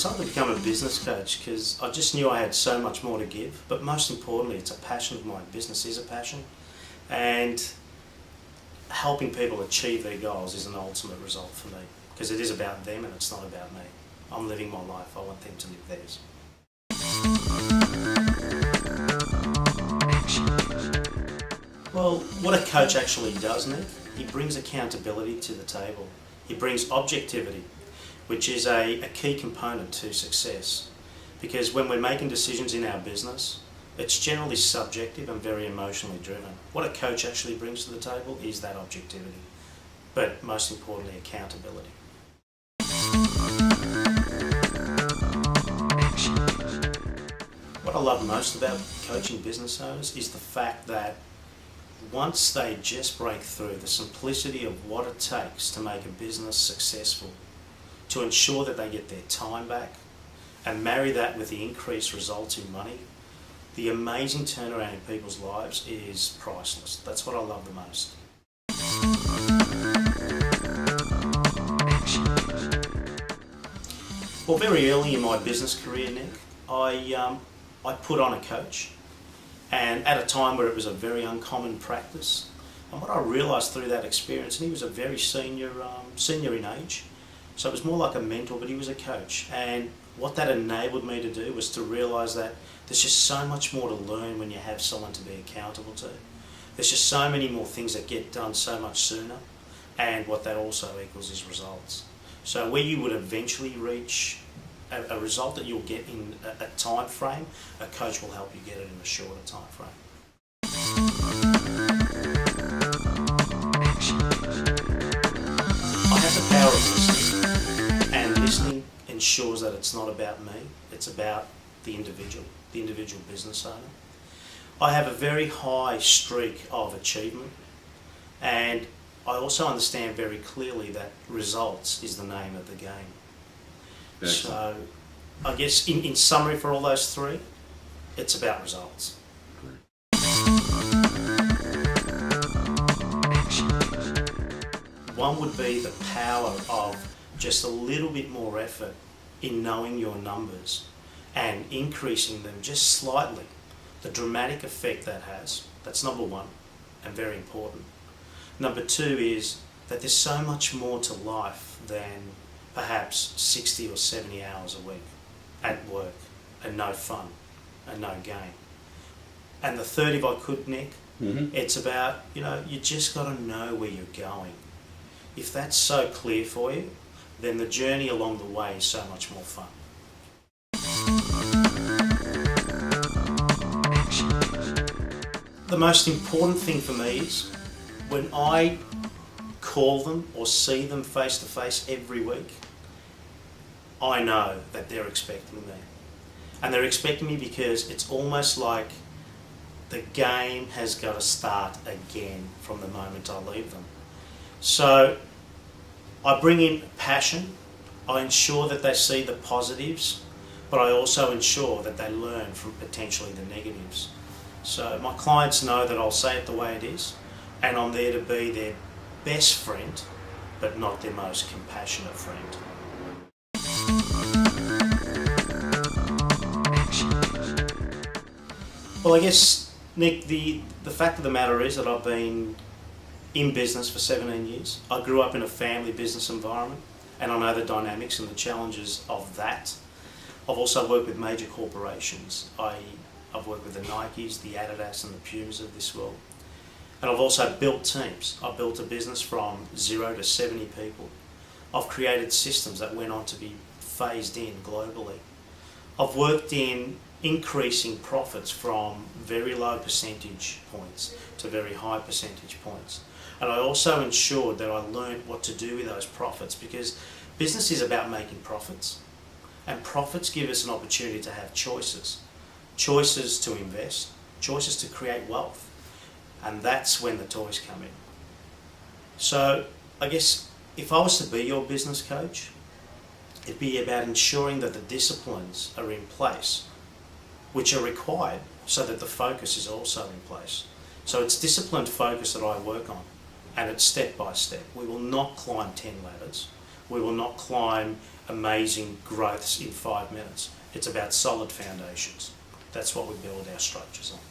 decided to become a business coach because I just knew I had so much more to give, but most importantly, it's a passion of mine. Business is a passion, and helping people achieve their goals is an ultimate result for me because it is about them and it's not about me. I'm living my life, I want them to live theirs. Well, what a coach actually does, Nick, he brings accountability to the table. He brings objectivity, which is a key component to success. Because when we're making decisions in our business, it's generally subjective and very emotionally driven. What a coach actually brings to the table is that objectivity, but most importantly, accountability. What I love most about coaching business owners is the fact that once they just break through the simplicity of what it takes to make a business successful, to ensure that they get their time back and marry that with the increased results in money, the amazing turnaround in people's lives is priceless. That's what I love the most. Well, very early in my business career, Nick, I put on a coach, and at a time where it was a very uncommon practice. And what I realised through that experience, and he was a very senior in age, so it was more like a mentor, but he was a coach. And what that enabled me to do was to realise that there's just so much more to learn when you have someone to be accountable to. There's just so many more things that get done so much sooner, and what that also equals is results. So where you would eventually reach a result that you'll get in a time frame, a coach will help you get it in a shorter time frame. I have the power of listening, and listening ensures that it's not about me, it's about the individual business owner. I have a very high streak of achievement, and I also understand very clearly that results is the name of the game. Excellent. So I guess in summary for all those three, it's about results. One would be the power of just a little bit more effort in knowing your numbers and increasing them just slightly. The dramatic effect that has, that's number one and very important. Number two is that there's so much more to life than perhaps 60 or 70 hours a week at work and no fun and no gain. And the third, if I could, Nick, it's about, you just got to know where you're going. If that's so clear for you, then the journey along the way is so much more fun. The most important thing for me is when I call them or see them face to face every week, I know that they're expecting me. And they're expecting me because it's almost like the game has got to start again from the moment I leave them. So I bring in passion, I ensure that they see the positives, but I also ensure that they learn from potentially the negatives. So my clients know that I'll say it the way it is, and I'm there to be their best friend, but not their most compassionate friend. Well, I guess, Nick, the fact of the matter is that I've been in business for 17 years. I grew up in a family business environment, and I know the dynamics and the challenges of that. I've also worked with major corporations. I've worked with the Nikes, the Adidas and the Pumas of this world. And I've also built teams. I've built a business from 0 to 70 people. I've created systems that went on to be phased in globally. I've worked in increasing profits from very low percentage points to very high percentage points. And I also ensured that I learned what to do with those profits, because business is about making profits. And profits give us an opportunity to have choices. Choices to invest, choices to create wealth. And that's when the toys come in. So I guess if I was to be your business coach, it'd be about ensuring that the disciplines are in place, which are required so that the focus is also in place. So it's disciplined focus that I work on, and it's step by step. We will not climb 10 ladders. We will not climb amazing growths in 5 minutes. It's about solid foundations. That's what we build our structures on.